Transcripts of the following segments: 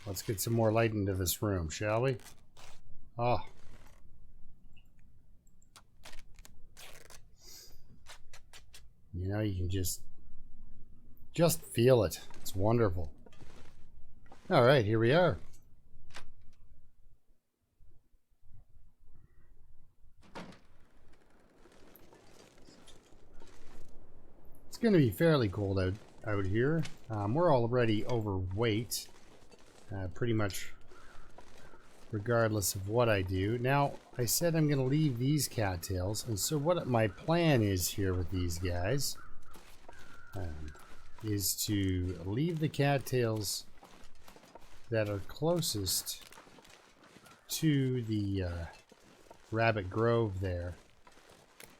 Let's get some more light into this room, shall we? Oh. You know, you can just feel it. It's wonderful. All right, here we are. It's going to be fairly cold out here. We're already overweight, pretty much regardless of what I do. Now, I said I'm going to leave these cattails, and so what my plan is here with these guys is to leave the cattails that are closest to the rabbit grove there,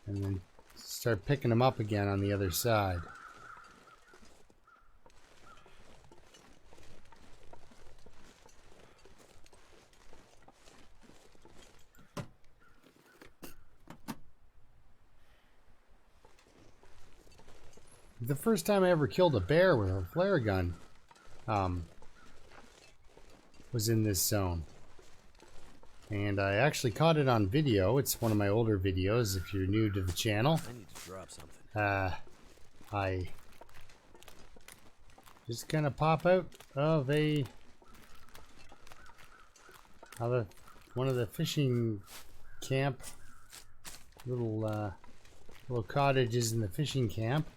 and then start picking them up again on the other side. The first time I ever killed a bear with a flare gun was in this zone. And I actually caught it on video. It's one of my older videos if you're new to the channel. I need to drop something. I just kind of pop out of one of the fishing camp, little cottages in the fishing camp.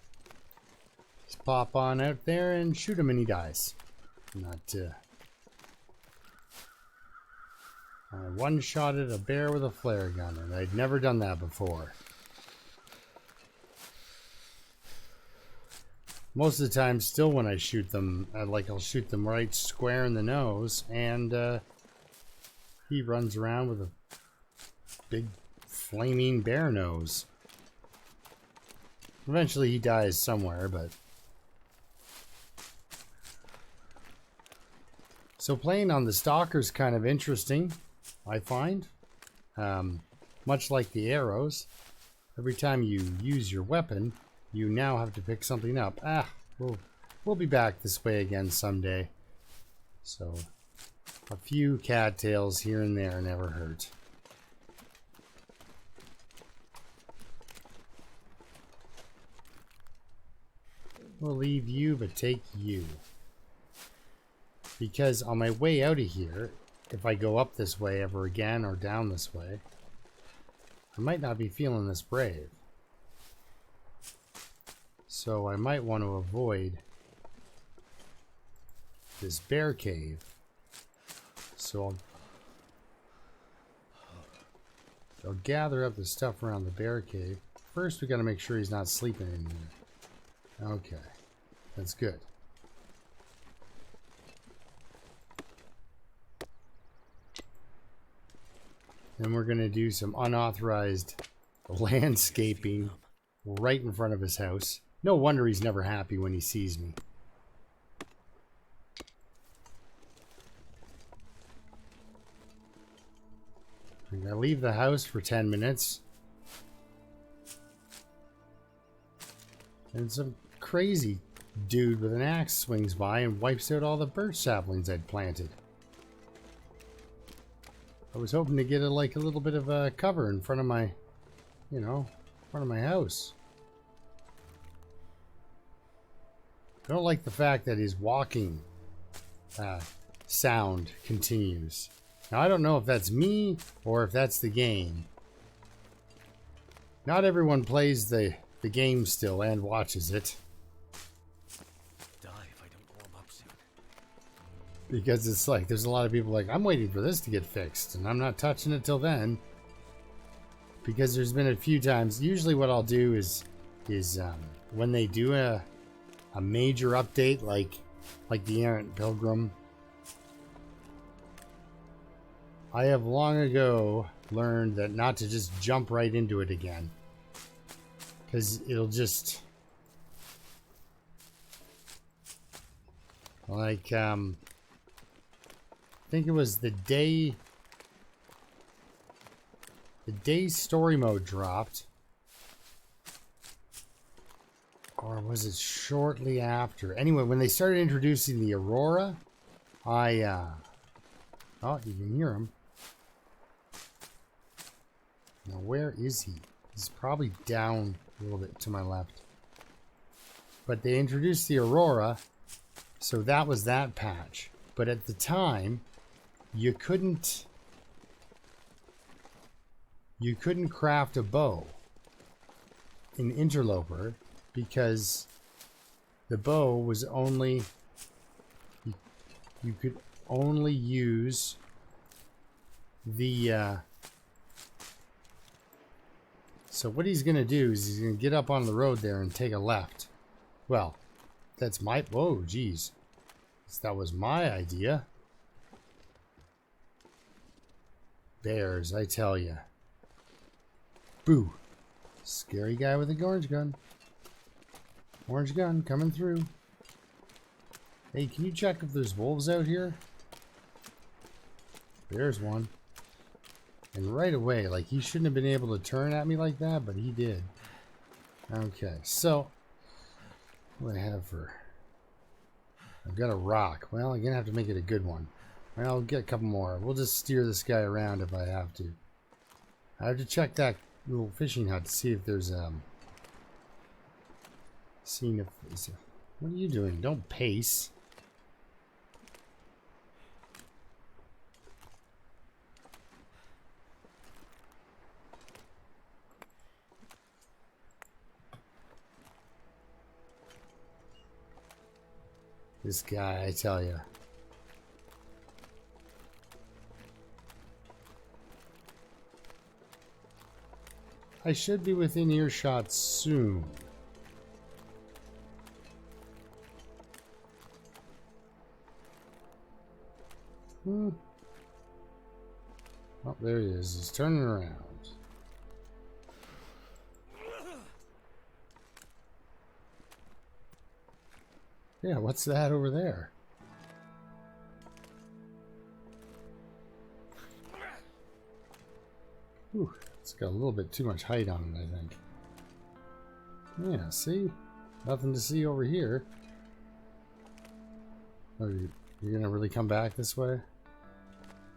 Just pop on out there and shoot him and he dies. I one-shotted a bear with a flare gun, and I'd never done that before. Most of the time, still when I shoot them, I'll shoot them right square in the nose, and he runs around with a big flaming bear nose. Eventually he dies somewhere, but... So playing on the Stalker's kind of interesting, I find. Much like the arrows, every time you use your weapon, you now have to pick something up. We'll be back this way again someday. So, a few cattails here and there never hurt. We'll leave you, but take you. Because on my way out of here, if I go up this way ever again or down this way, I might not be feeling this brave. So I might want to avoid this bear cave. So I'll gather up the stuff around the bear cave. First, we got to make sure he's not sleeping in here. Okay, that's good. Then we're going to do some unauthorized landscaping right in front of his house. No wonder he's never happy when he sees me. I'm going to leave the house for 10 minutes. And some crazy dude with an axe swings by and wipes out all the birch saplings I'd planted. I was hoping to get a little bit of a cover in front of my, in front of my house. I don't like the fact that his walking sound continues. Now, I don't know if that's me or if that's the game. Not everyone plays the game still and watches it. Because it's like, there's a lot of people like, I'm waiting for this to get fixed, and I'm not touching it till then. Because there's been a few times, usually what I'll do is when they do a major update, like the Errant Pilgrim, I have long ago learned that not to just jump right into it again. Because it'll just... Like, I think it was the day story mode dropped, or was it shortly after? Anyway, when they started introducing the Aurora, Oh, you can hear him. Now, where is he? He's probably down a little bit to my left. But they introduced the Aurora, so that was that patch. But at the time, you couldn't craft a bow in Interloper because the bow was only you could only use the so what he's gonna do is he's gonna get up on the road there and take a left. Well, that's my whoa geez, that was my idea. Bears, I tell ya. Boo. Scary guy with a orange gun. Orange gun coming through. Hey, can you check if there's wolves out here? There's one. And right away, like, he shouldn't have been able to turn at me like that, but he did. Okay, so what do I have for... I've got a rock. Well, I'm gonna have to make it a good one. I'll get a couple more. We'll just steer this guy around if I have to. I have to check that little fishing hut to see if there's what are you doing? Don't pace. This guy, I tell you. I should be within earshot soon. Oh, there he is. He's turning around. Yeah, what's that over there? Ooh, it's got a little bit too much height on it, I think. Yeah, see? Nothing to see over here. Oh, you're gonna really come back this way?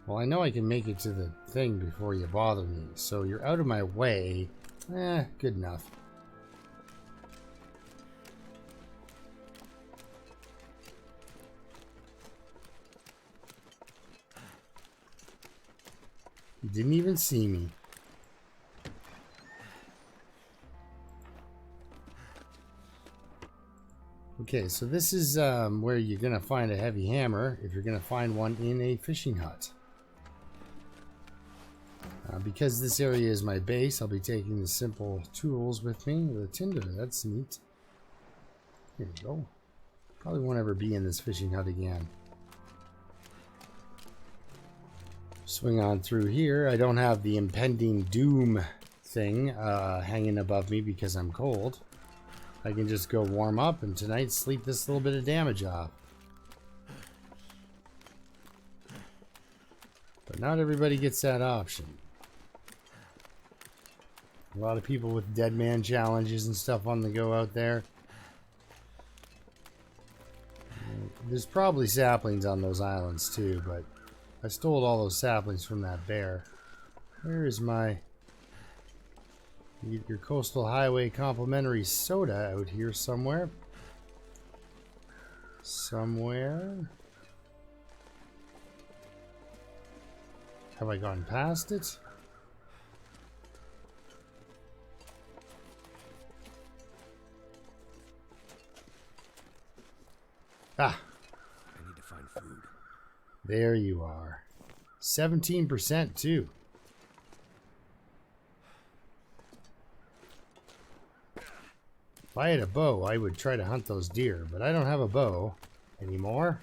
Well, I know I can make it to the thing before you bother me, so you're out of my way. Good enough. You didn't even see me. Okay, so this is where you're gonna find a heavy hammer if you're gonna find one in a fishing hut. Because this area is my base, I'll be taking the simple tools with me. The tinder, that's neat. Here we go. Probably won't ever be in this fishing hut again. Swing on through here. I don't have the impending doom thing hanging above me because I'm cold. I can just go warm up and tonight sleep this little bit of damage off. But not everybody gets that option. A lot of people with dead man challenges and stuff on the go out there. There's probably saplings on those islands too, but I stole all those saplings from that bear. Where is my... You get your Coastal Highway complimentary soda out here somewhere. Somewhere. Have I gone past it? Ah. I need to find food. There you are. 17% too. If I had a bow, I would try to hunt those deer, but I don't have a bow anymore.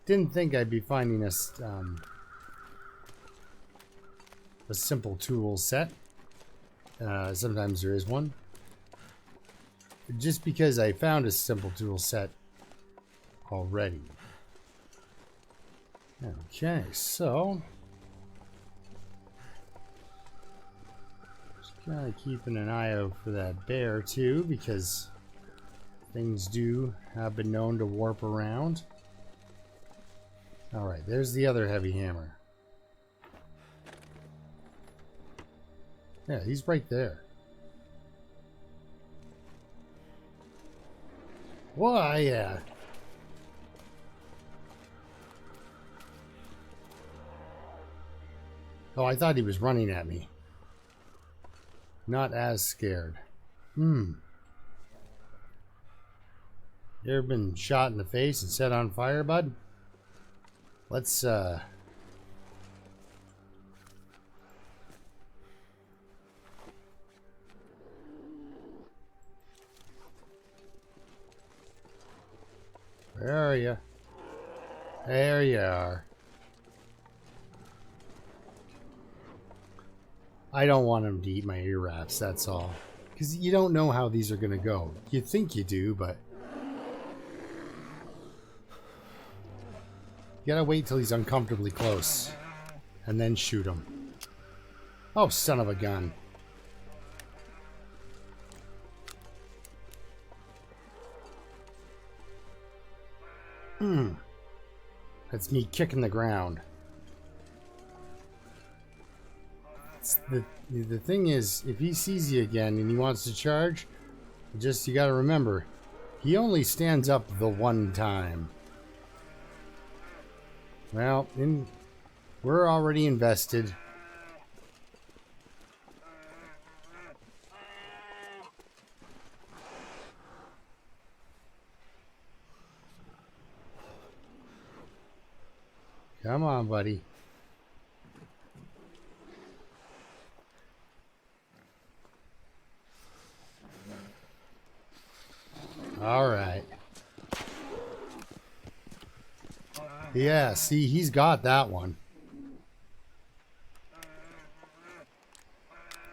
Didn't think I'd be finding a a simple tool set. Sometimes there is one. Just because I found a simple tool set already. Okay, so just kind of keeping an eye out for that bear too, because things have been known to warp around. All right, there's the other heavy hammer. Yeah, he's right there. Why, yeah. Oh, I thought he was running at me. Not as scared. You ever been shot in the face and set on fire, bud? Let's, where are you? There you are. I don't want him to eat my ear wraps, that's all. Because you don't know how these are going to go. You think you do, but you gotta wait till he's uncomfortably close. And then shoot him. Oh, son of a gun. That's me kicking the ground. The thing is, if he sees you again and he wants to charge, you gotta remember, he only stands up the one time. Well, we're already invested. Come on, buddy. All right. Yeah, see, he's got that one.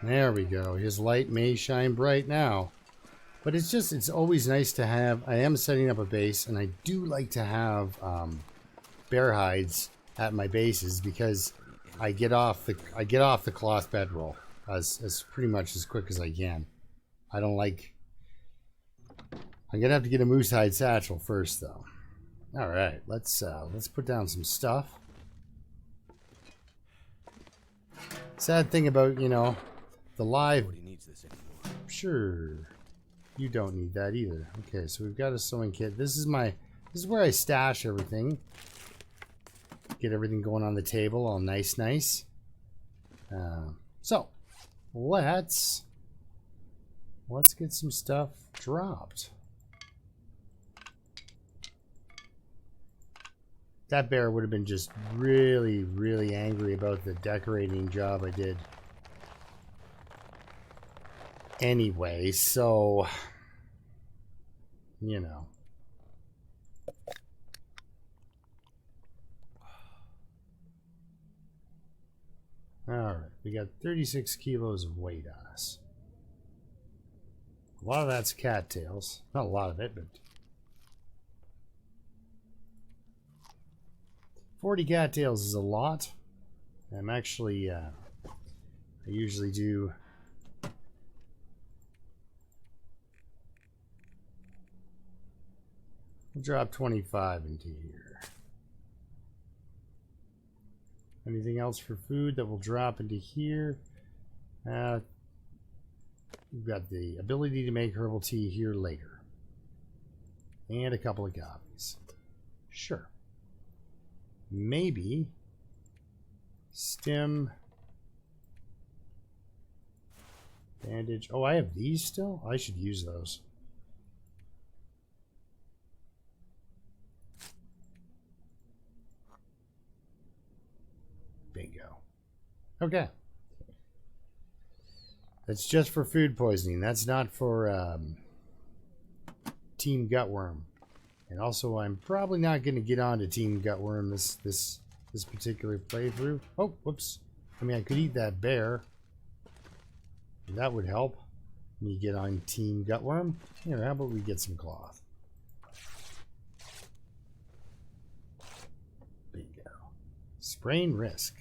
There we go. His light may shine bright now. But it's always nice to have. I am setting up a base, and I do like to have bear hides at my bases because I get off the cloth bedroll as pretty much as quick as I can. I don't like. I'm gonna have to get a moose hide satchel first, though. All right, let's put down some stuff. Sad thing about the live. Nobody needs this anymore. Sure, you don't need that either. Okay, so we've got a sewing kit. This is where I stash everything. Get everything going on the table, all nice. So let's get some stuff dropped. That bear would have been just really, really angry about the decorating job I did. Anyway, so Alright, we got 36 kilos of weight on us. A lot of that's cattails. Not a lot of it, but 40 cattails is a lot. I'm actually, I usually do drop 25 into here. Anything else for food that will drop into here? We've got the ability to make herbal tea here later. And a couple of copies. Sure. Maybe stem bandage. Oh, I have these still? I should use those. Bingo. Okay. That's just for food poisoning. That's not for Team Gutworm. And also, I'm probably not going to get on to Team Gutworm this particular playthrough. Oh, whoops. I mean, I could eat that bear. That would help me get on Team Gutworm. Here, how about we get some cloth? Bingo. Sprain risk.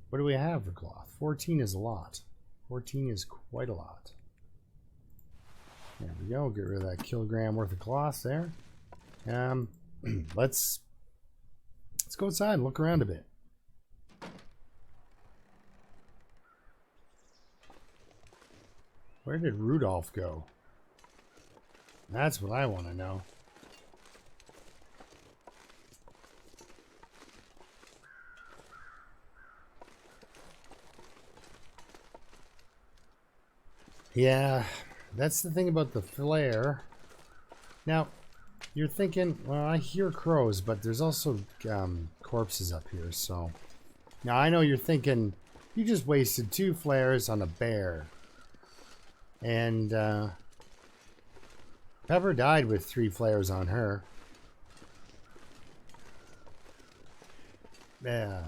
What do we have for cloth? 14 is a lot. 14 is quite a lot. There we go. Get rid of that kilogram worth of cloth there. Let's go outside and look around a bit. Where did Rudolph go? That's what I want to know. Yeah, that's the thing about the flare. Now, you're thinking, well, I hear crows, but there's also corpses up here, so... Now, I know you're thinking, you just wasted 2 flares on a bear. And, Pepper died with 3 flares on her. Yeah.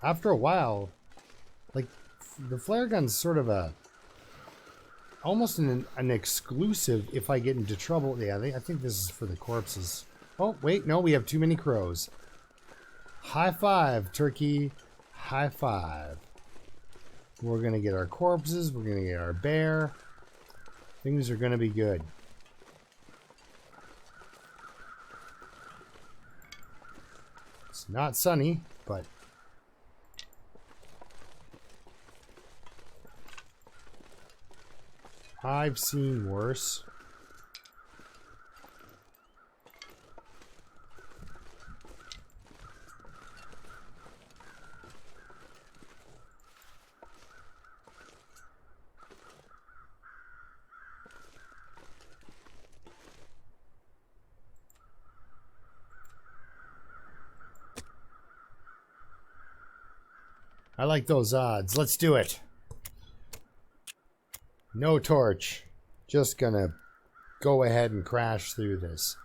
After a while, like, the flare gun's sort of a... almost an exclusive if I get into trouble. Yeah, I think this is for the corpses. Oh, wait, no, we have too many crows. High five, turkey. High five. We're going to get our corpses. We're going to get our bear. Things are going to be good. It's not sunny, but... I've seen worse. I like those odds. Let's do it. No torch. Just gonna go ahead and crash through this.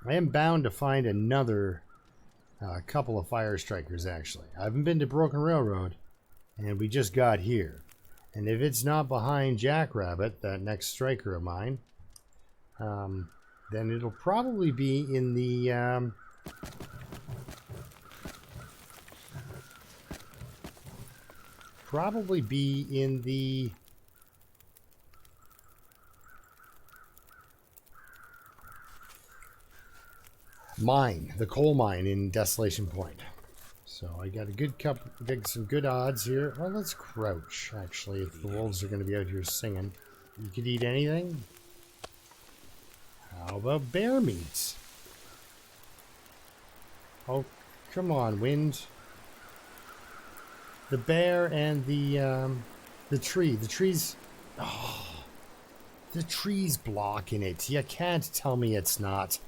I am bound to find another couple of fire strikers, actually. I haven't been to Broken Railroad, and we just got here. And if it's not behind Jackrabbit, that next striker of mine, then it'll probably be in the... probably be in the... mine, the coal mine in Desolation Point. So I got a good some good odds here. Well, let's crouch, actually, if the wolves are going to be out here singing. You could eat anything. How about bear meat? Oh, come on, wind. The bear and the tree. The tree's... oh, the tree's blocking it. You can't tell me it's not.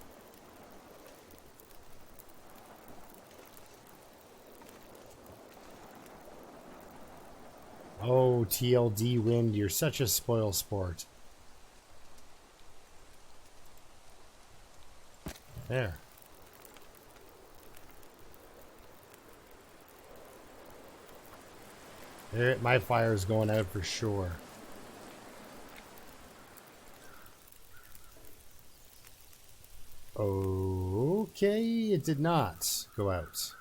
Oh, TLD wind, you're such a spoil sport. There. There, my fire's going out for sure. Okay, it did not go out.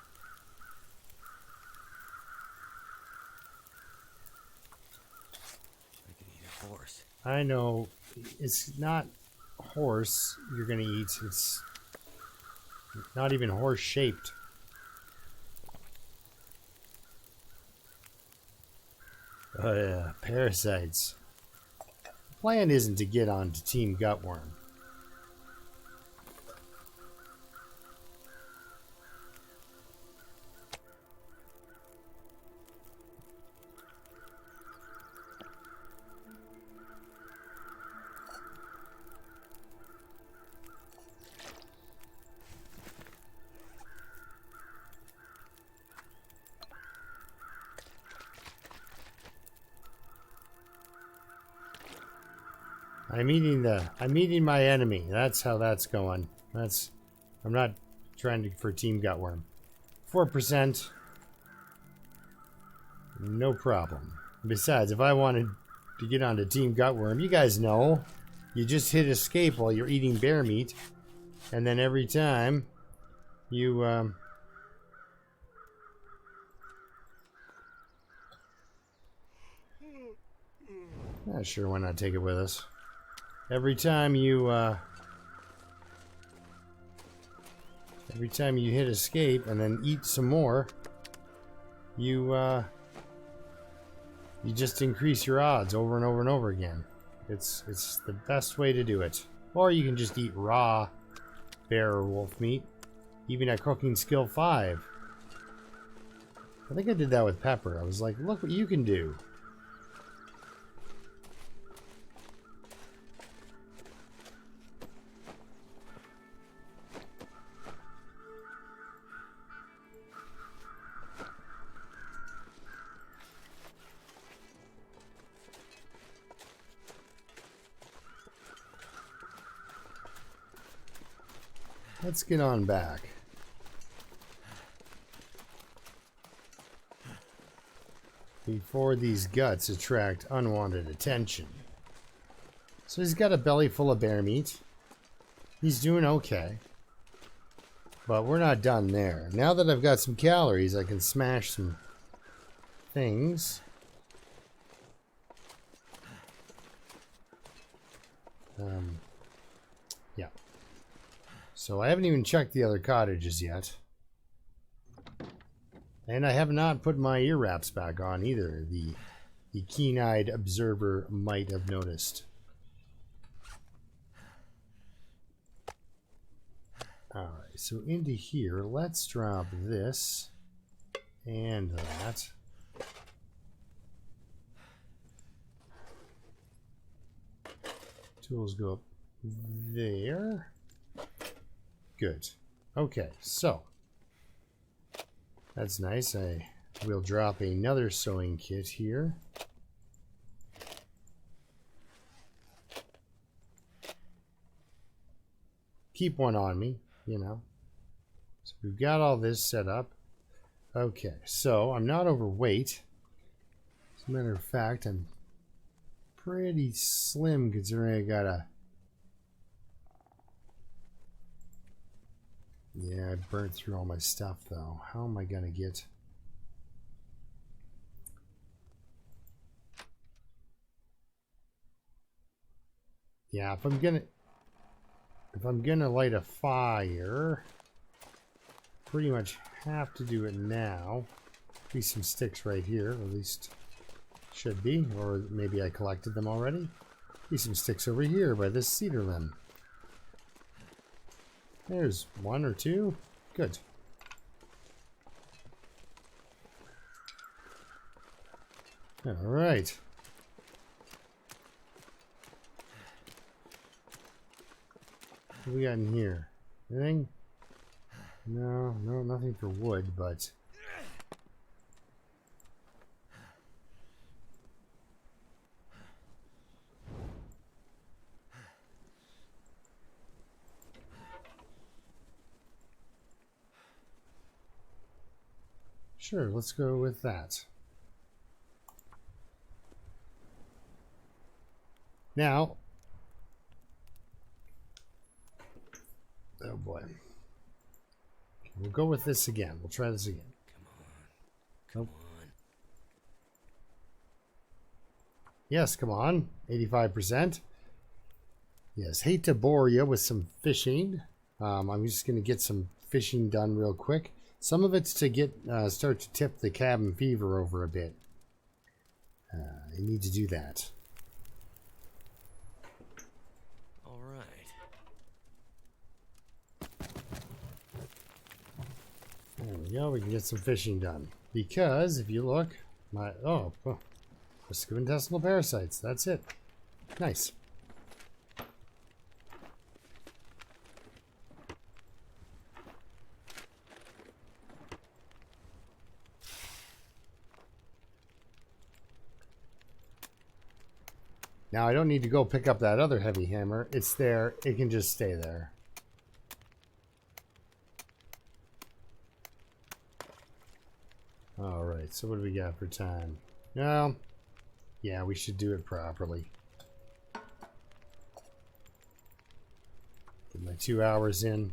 I could eat a horse. I know, it's not horse you're gonna eat. It's not even horse shaped. Oh yeah, parasites. The plan isn't to get on to Team Gutworm. I'm eating my enemy. That's how that's going. I'm not trying to for Team Gutworm. 4%. No problem. Besides, if I wanted to get onto Team Gutworm, you guys know, you just hit escape while you're eating bear meat, and then every time you, sure, why not take it with us? Every time you hit escape and then eat some more, you just increase your odds over and over and over again. It's the best way to do it. Or you can just eat raw bear or wolf meat, even at cooking skill 5. I think I did that with Pepper. I was like, look what you can do. Let's get on back. Before these guts attract unwanted attention. So he's got a belly full of bear meat. He's doing okay. But we're not done there. Now that I've got some calories, I can smash some things. Yeah. So I haven't even checked the other cottages yet. And I have not put my ear wraps back on either. The keen-eyed observer might have noticed. Alright, so into here, let's drop this and that. Tools go up there. Good. Okay, so that's nice. I will drop another sewing kit here. Keep one on me, you know. So we've got all this set up. Okay, so I'm not overweight. As a matter of fact, I'm pretty slim considering I got a... Yeah, I burnt through all my stuff though. How am I gonna get... Yeah, if I'm gonna light a fire, pretty much have to do it now. Be some sticks right here, at least should be, or maybe I collected them already. Be some sticks over here by this cedar limb. There's one or two. Good. All right. What do we got in here? Anything? No, nothing for wood, but... Sure, let's go with that. Now... Oh boy. We'll go with this again. We'll try this again. Come on. Yes, come on. 85%. Yes, hate to bore you with some fishing. I'm just going to get some fishing done real quick. Some of it's to get start to tip the cabin fever over a bit. I need to do that. All right. There we go. We can get some fishing done. Because if you look, risk of intestinal parasites. That's it. Nice. Now I don't need to go pick up that other heavy hammer. It's there. It can just stay there. Alright, so what do we got for time? Well, yeah, we should do it properly. Get my 2 hours in.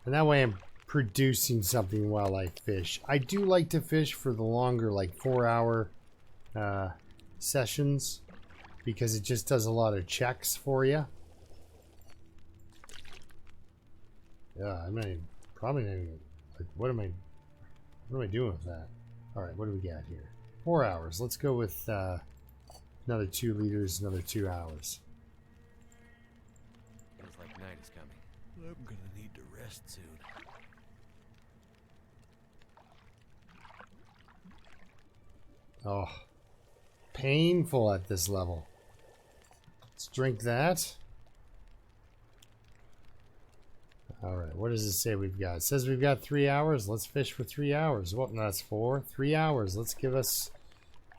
And that way I'm producing something while I fish. I do like to fish for the longer, like 4-hour sessions, because it just does a lot of checks for you. Yeah, I'm not even, probably not even, like, what am I doing with that? Alright, what do we got here? 4 hours. Let's go with another 2 liters, another 2 hours. Feels like night is coming. I'm gonna need to rest soon. Oh, painful at this level. Let's drink that. Alright, what does it say we've got? It says we've got 3 hours. Let's fish for 3 hours. Well, no, that's 4. 3 hours. Let's get us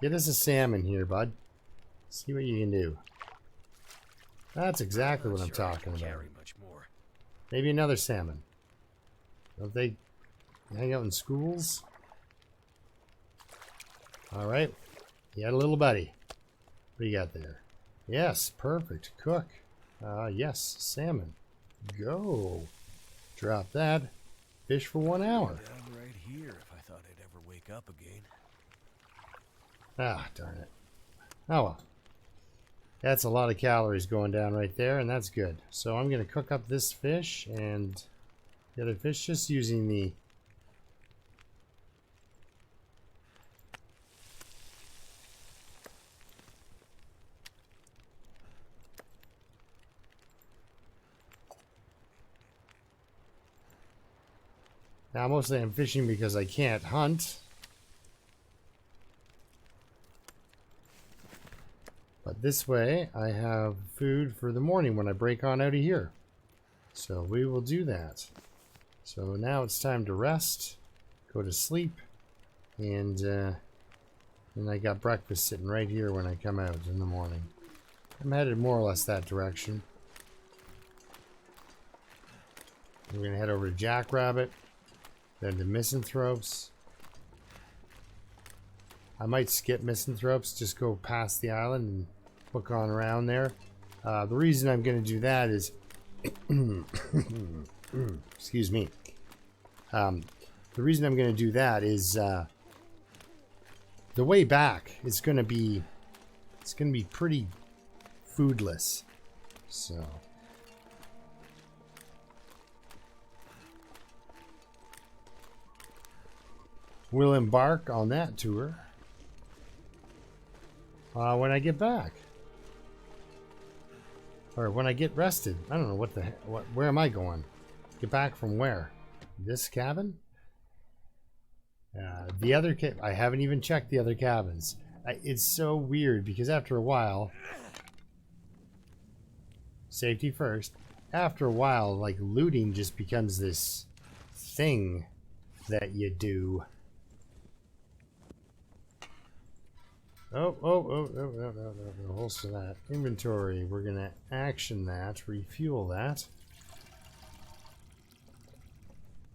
a salmon here, bud. See what you can do. That's exactly what I'm talking about. Carry much more. Maybe another salmon. Don't they hang out in schools? Alright. You got a little buddy. What do you got there? Yes, perfect. Cook. Yes, salmon. Go. Drop that. Fish for 1 hour. Down right here if I thought I'd ever wake up again. Ah, darn it. Oh well. That's a lot of calories going down right there, and that's good. So I'm going to cook up this fish and the other fish just using the... Now, mostly I'm fishing because I can't hunt. But this way, I have food for the morning when I break on out of here. So we will do that. So now it's time to rest, go to sleep, and I got breakfast sitting right here when I come out in the morning. I'm headed more or less that direction. We're going to head over to Jackrabbit. Then to Misanthropes. I might skip Misanthropes, just go past the island and hook on around there. The reason I'm going to do that is... excuse me. The reason I'm going to do that is the way back is going to be... It's going to be pretty foodless. So... we'll embark on that tour when I get back, or when I get rested. I don't know what the where am I going? Get back from where? This cabin? The other I haven't even checked the other cabins. It's so weird because after a while, safety first. After a while, like looting just becomes this thing that you do. No, holster that. Inventory, we're going to action that, refuel that.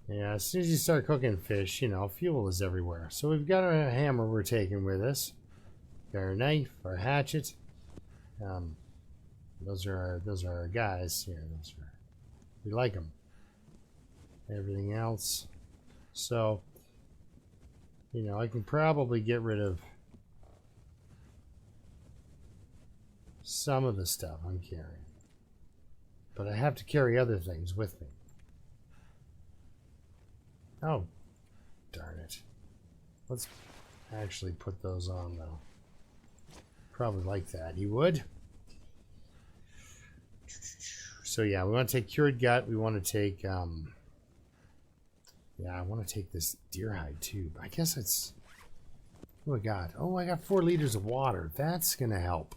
Yeah, as soon as you start cooking fish, you know, fuel is everywhere. So we've got our hammer we're taking with us. Got our knife, our hatchet. Those are our guys here. We like them. Everything else. So, you know, I can probably get rid of some of the stuff I'm carrying, but I have to carry other things with me. Oh, darn it. Let's actually put those on, though. Probably like that. You would? So yeah, we want to take cured gut. We want to take, yeah, I want to take this deer hide too. I guess it's, oh my god. Oh, I got 4 liters of water. That's going to help.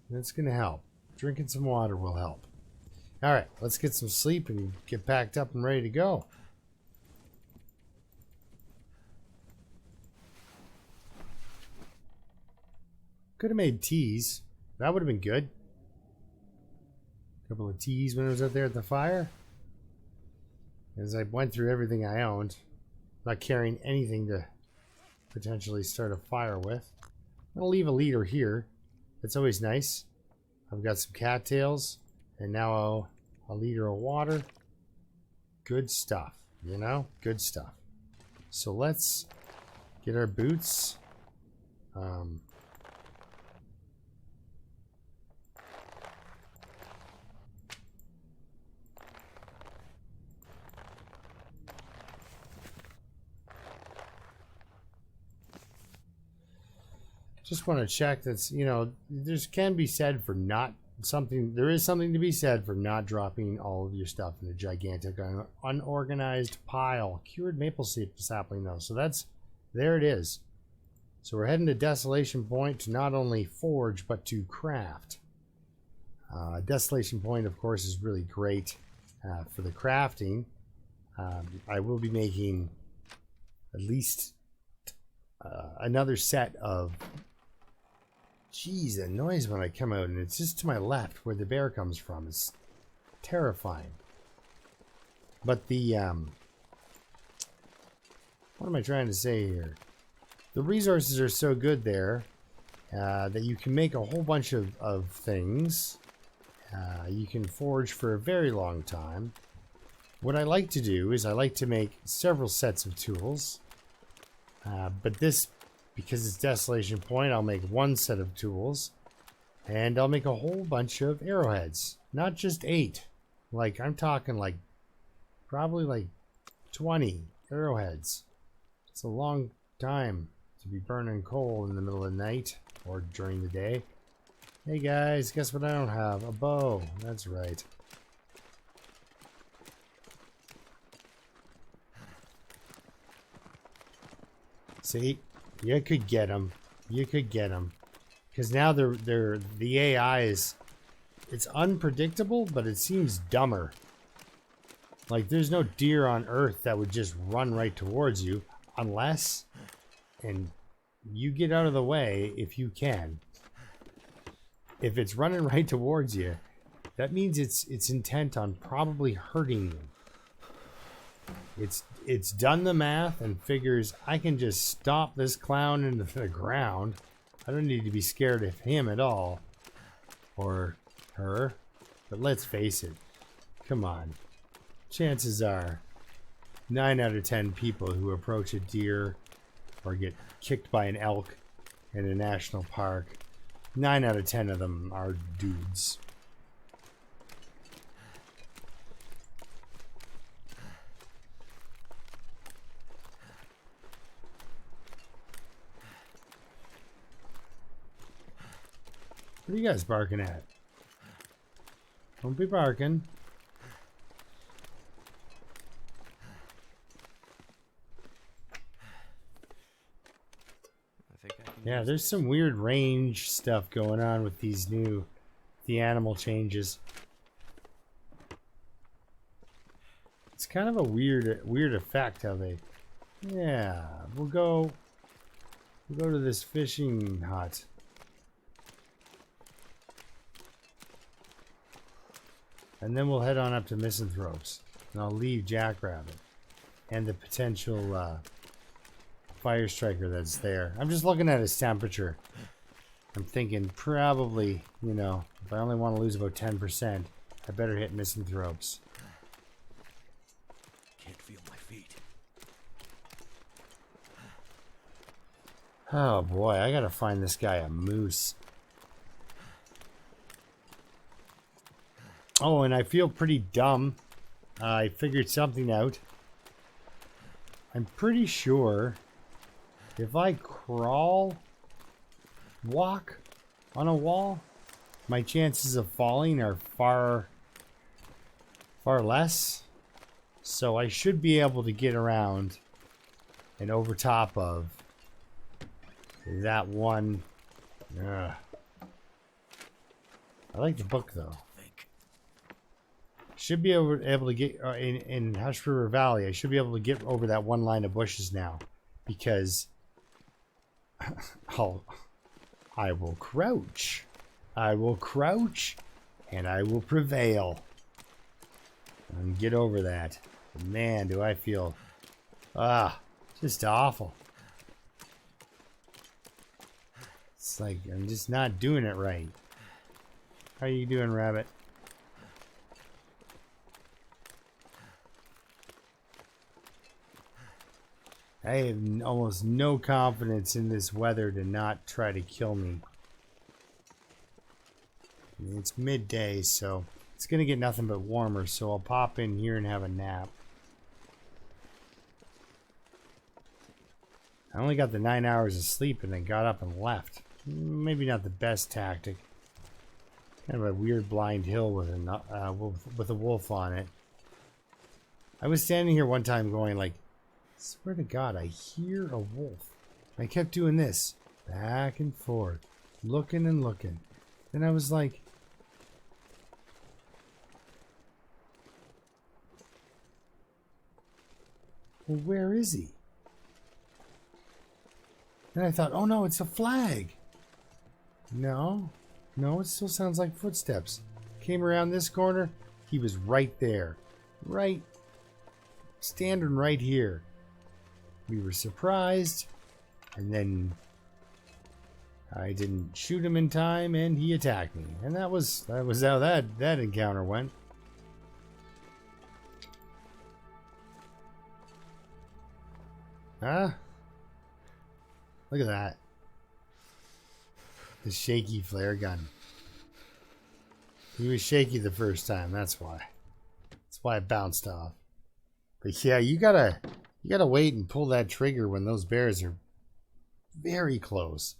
That's going to help. Drinking some water will help. Alright, let's get some sleep and get packed up and ready to go. Could have made teas. That would have been good. A couple of teas when I was out there at the fire. As I went through everything I owned. not carrying anything to potentially start a fire with. I'm gonna leave a leader here. That's always nice. I've got some cattails and now a liter of water. Good stuff, you know? Good stuff. So let's get our boots. Just want to check that's, you know, there's can be said for not something, there is something to be said for not dropping all of your stuff in a gigantic unorganized pile. Cured maple sapling though, so that's, there it is. So we're heading to Desolation Point to not only forge but to craft. Desolation Point of course is really great for the crafting. I will be making at least another set of, geez, that noise when I come out, and it's just to my left where the bear comes from. It's terrifying. But the, what am I trying to say here? The resources are so good there that you can make a whole bunch of things. You can forge for a very long time. What I like to do is I like to make several sets of tools. But this, because it's Desolation Point, I'll make one set of tools. And I'll make a whole bunch of arrowheads. Not just 8. Like, I'm talking like, probably like 20 arrowheads. It's a long time to be burning coal in the middle of the night or during the day. Hey guys, guess what I don't have? A bow. That's right. See, you could get them. You could get them. Because now the AI is, it's unpredictable, but it seems dumber. Like there's no deer on Earth that would just run right towards you unless, and you get out of the way if you can. If it's running right towards you, that means it's intent on probably hurting you. It's done the math and figures I can just stomp this clown into the ground. I don't need to be scared of him at all. Or her. But let's face it. Come on. Chances are 9 out of 10 people who approach a deer or get kicked by an elk in a national park, 9 out of 10 of them are dudes. What are you guys barking at? Don't be barking. Yeah, there's some weird range stuff going on with these the animal changes. It's kind of a weird effect how they, yeah, we'll go to this fishing hut. And then we'll head on up to Misanthropes. And I'll leave Jackrabbit and the potential fire striker that's there. I'm just looking at his temperature. I'm thinking probably, you know, if I only want to lose about 10%, I better hit Misanthropes. Can't feel my feet. Oh boy, I gotta find this guy a moose. Oh, and I feel pretty dumb. I figured something out. I'm pretty sure if I walk on a wall, my chances of falling are far less. So I should be able to get around and over top of that one. I like the book though. Should be able to get in Hush River Valley. I should be able to get over that one line of bushes now, because I will crouch. I will crouch, and I will prevail, and get over that. Man, do I feel Just awful. It's like I'm just not doing it right. How you doing, Rabbit? I have almost no confidence in this weather to not try to kill me. I mean, it's midday, so it's gonna get nothing but warmer, so I'll pop in here and have a nap. I only got the 9 hours of sleep and then got up and left. Maybe not the best tactic. Kind of a weird blind hill with a wolf on it. I was standing here one time going like, swear to God, I hear a wolf. I kept doing this, back and forth, looking and looking. Then I was like, well, where is he? Then I thought, oh no, it's a flag. No, it still sounds like footsteps. Came around this corner, he was right there. Right, standing right here. We were surprised, and then I didn't shoot him in time, and he attacked me. And that was how that encounter went. Huh? Look at that. The shaky flare gun. He was shaky the first time, that's why. That's why it bounced off. But yeah, you gotta wait and pull that trigger when those bears are very close.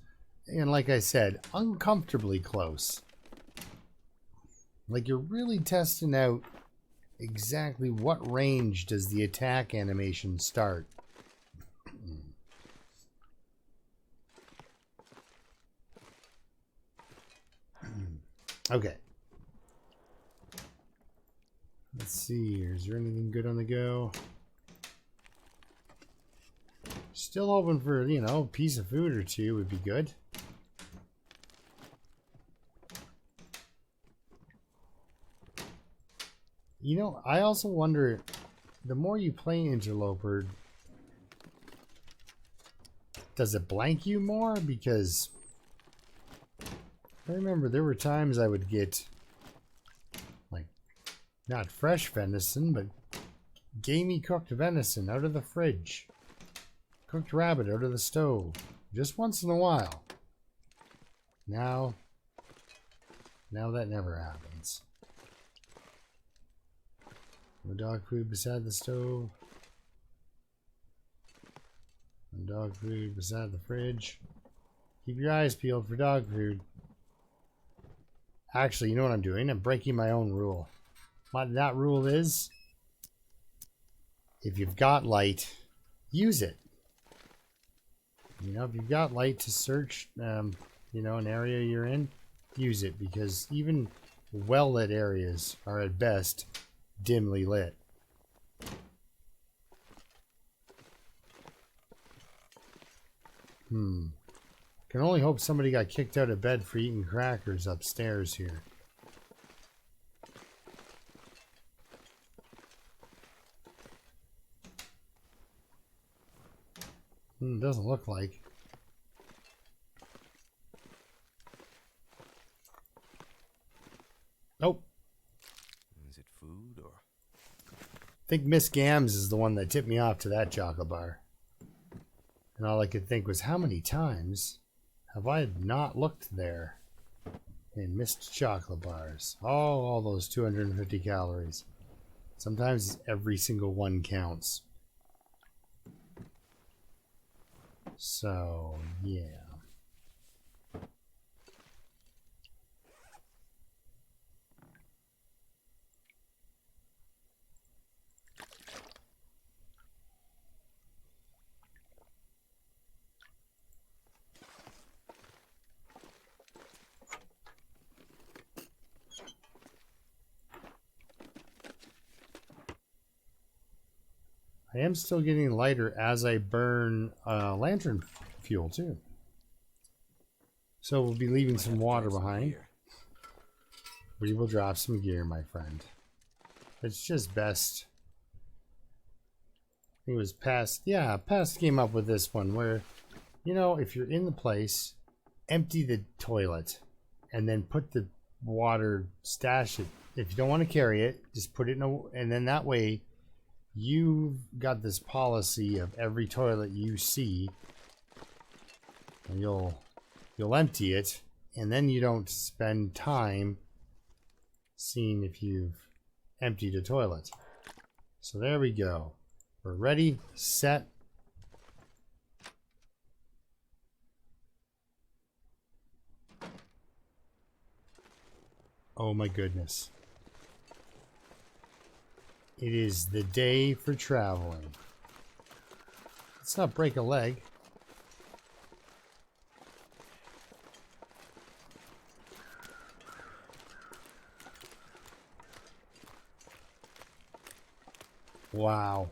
And like I said, uncomfortably close. Like you're really testing out exactly what range does the attack animation start. Okay. Let's see here. Is there anything good on the go? Still hoping for, you know, a piece of food or two would be good. You know, I also wonder, the more you play Interloper, does it blank you more? Because I remember there were times I would get, like, not fresh venison, but gamey cooked venison out of the fridge. Cooked rabbit out of the stove. Just once in a while. Now that never happens. No dog food beside the stove. No dog food beside the fridge. Keep your eyes peeled for dog food. Actually, you know what I'm doing? I'm breaking my own rule. What that rule is, if you've got light, use it. You know, if you've got light to search, you know, an area you're in, use it, because even well-lit areas are at best dimly lit. Can only hope somebody got kicked out of bed for eating crackers upstairs here. Doesn't look like. Nope. Is it food or? I think Miss Gams is the one that tipped me off to that chocolate bar. And all I could think was, how many times have I not looked there and missed chocolate bars? Oh, all those 250 calories. Sometimes every single one counts. So, yeah. I am still getting lighter as I burn lantern fuel too. So we'll be leaving some water behind. We will drop some gear, my friend. It's just best. think it was Past. Yeah, Past came up with this one where, you know, if you're in the place, empty the toilet and then put the water, stash it. If you don't want to carry it, just put it in a, and then that way you've got this policy of every toilet you see, and you'll empty it, and then you don't spend time seeing if you've emptied a toilet. So there we go. We're ready, set. Oh my goodness. It is the day for traveling. Let's not break a leg. Wow.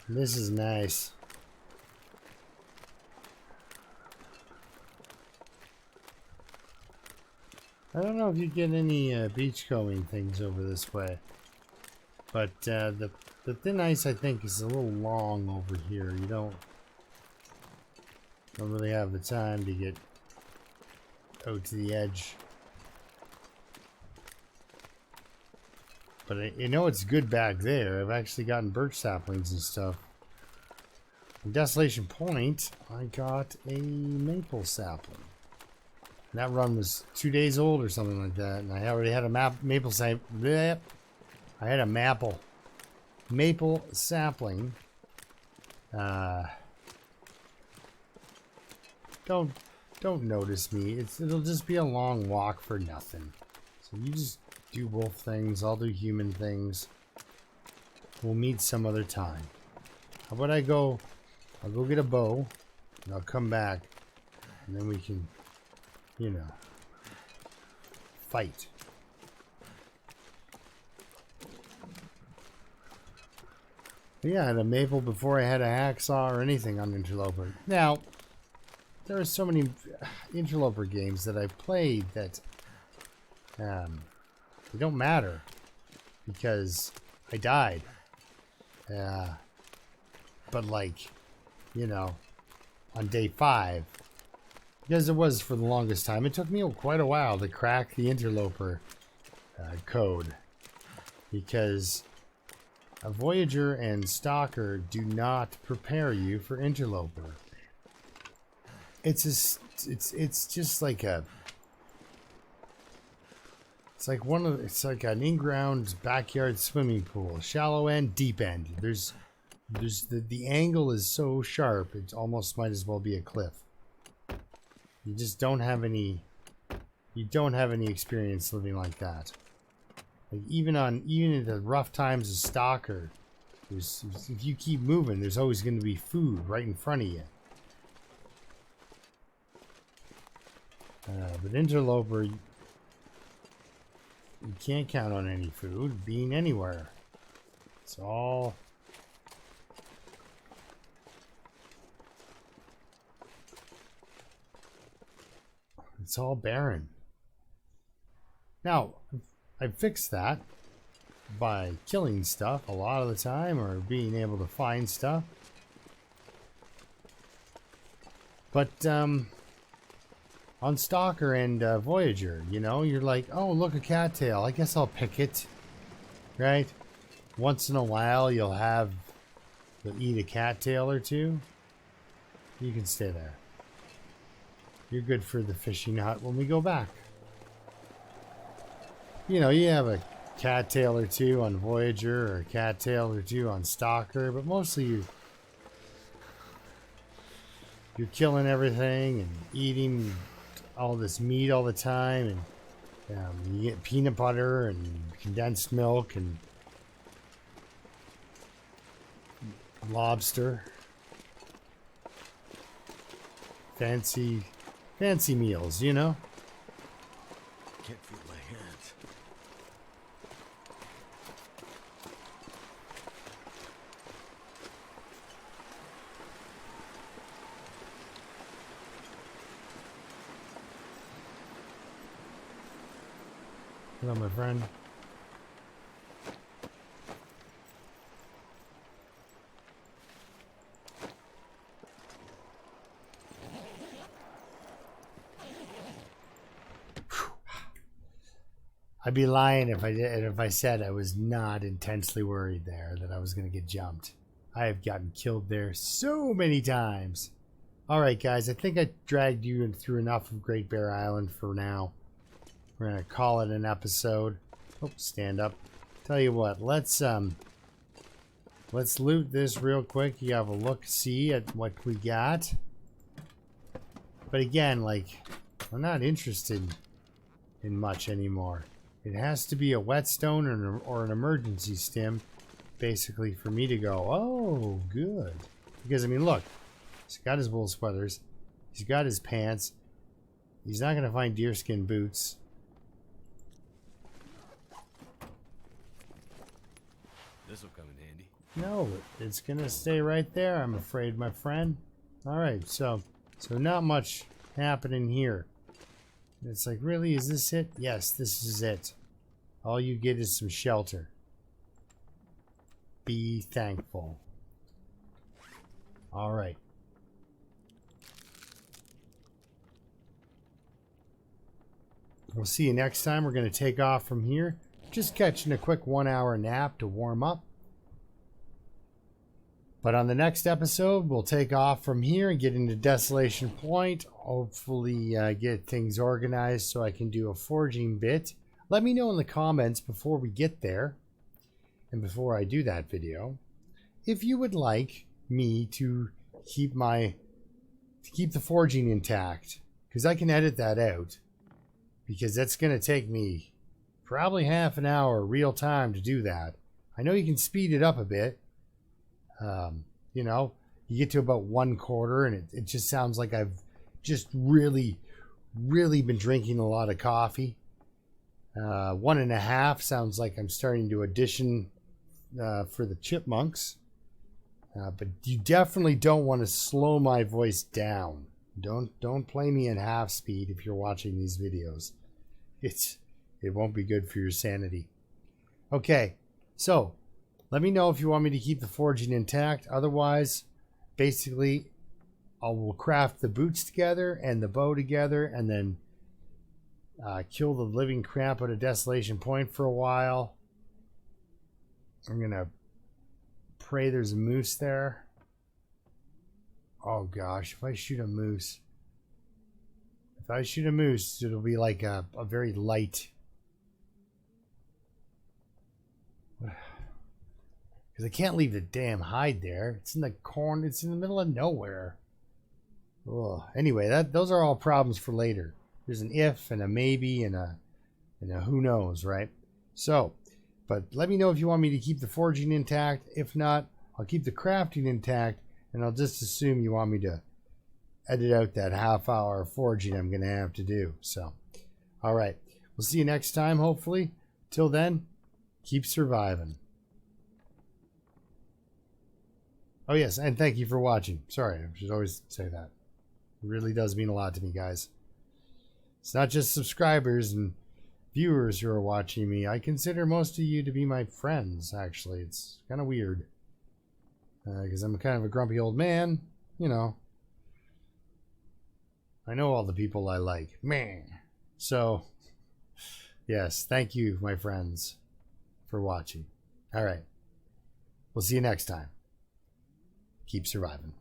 This is nice. I don't know if you get any beachcombing things over this way, but the thin ice I think is a little long over here. You don't really have the time to get out to the edge. But you know it's good back there. I've actually gotten birch saplings and stuff. In Desolation Point, I got a maple sapling. And that run was 2 days old or something like that, and I already had a maple sapling. I had a maple sapling. Don't notice me. It'll just be a long walk for nothing. So you just do wolf things. I'll do human things. We'll meet some other time. How about I'll go get a bow, and I'll come back, and then we can, you know, fight. But yeah, I had a maple before I had a hacksaw or anything on Interloper. Now, there are so many Interloper games that I've played that they don't matter because I died. But like, you know, on day 5, because it was for the longest time, it took me quite a while to crack the Interloper code, because a Voyager and Stalker do not prepare you for Interloper. It's just like a, it's like an in-ground backyard swimming pool, shallow end, deep end. There's the angle is so sharp it almost might as well be a cliff. You just don't have any experience living like that. Like even in the rough times of Stalker, if you keep moving, there's always going to be food right in front of you. But Interloper, you can't count on any food being anywhere. It's all barren. Now, I fixed that by killing stuff a lot of the time, or being able to find stuff. But on Stalker and Voyager, you know, you're like, oh, look, a cattail. I guess I'll pick it, right? Once in a while, you'll eat a cattail or two. You can stay there. You're good for the fishing hut when we go back. You know, you have a cattail or two on Voyager, or a cattail or two on Stalker, but mostly you're killing everything and eating all this meat all the time, and you get peanut butter and condensed milk and lobster. Fancy meals, you know? Can't feel my hands. Hello, my friend. I'd be lying if I said I was not intensely worried there that I was going to get jumped. I have gotten killed there so many times. All right, guys, I think I dragged you through enough of Great Bear Island for now. We're going to call it an episode. Oh, stand up. Tell you what, let's loot this real quick. You have a look, see at what we got. But again, like, I'm not interested in much anymore. It has to be a whetstone or an emergency stim, basically, for me to go, oh, good. Because, I mean, look, he's got his wool sweaters. He's got his pants. He's not going to find deerskin boots. This will come in handy. No, it's going to stay right there, I'm afraid, my friend. All right, so not much happening here. It's like, really, is this it? Yes, this is it. All you get is some shelter. Be thankful. All right. We'll see you next time. We're going to take off from here. Just catching a quick 1 hour nap to warm up. But on the next episode, we'll take off from here and get into Desolation Point. Hopefully get things organized so I can do a forging bit. Let me know in the comments before we get there and before I do that video if you would like me to keep the forging intact, because I can edit that out, because that's going to take me probably half an hour real time to do that. I know you can speed it up a bit. You know, you get to about 1/4 and it just sounds like I've just really been drinking a lot of coffee. 1.5 sounds like I'm starting to audition for the Chipmunks. But you definitely don't want to slow my voice down. Don't play me in half speed if you're watching these videos. It won't be good for your sanity. Okay, so let me know if you want me to keep the forging intact. Otherwise, basically, I will craft the boots together and the bow together, and then kill the living crap out of Desolation Point for a while. I'm gonna pray there's a moose there. Oh gosh, if I shoot a moose, it'll be like a very light. Because I can't leave the damn hide there. It's in the corn. It's in the middle of nowhere. Ugh. Anyway, those are all problems for later. There's an if and a maybe and a who knows, right? So, but let me know if you want me to keep the forging intact. If not, I'll keep the crafting intact, and I'll just assume you want me to edit out that half-hour forging I'm going to have to do. So, all right. We'll see you next time, hopefully. Till then, keep surviving. Oh, yes, and thank you for watching. Sorry, I should always say that. It really does mean a lot to me, guys. It's not just subscribers and viewers who are watching me. I consider most of you to be my friends, actually. It's kind of weird. Because I'm kind of a grumpy old man, you know. I know all the people I like. Man. So, yes, thank you, my friends, for watching. All right. We'll see you next time. Keep surviving.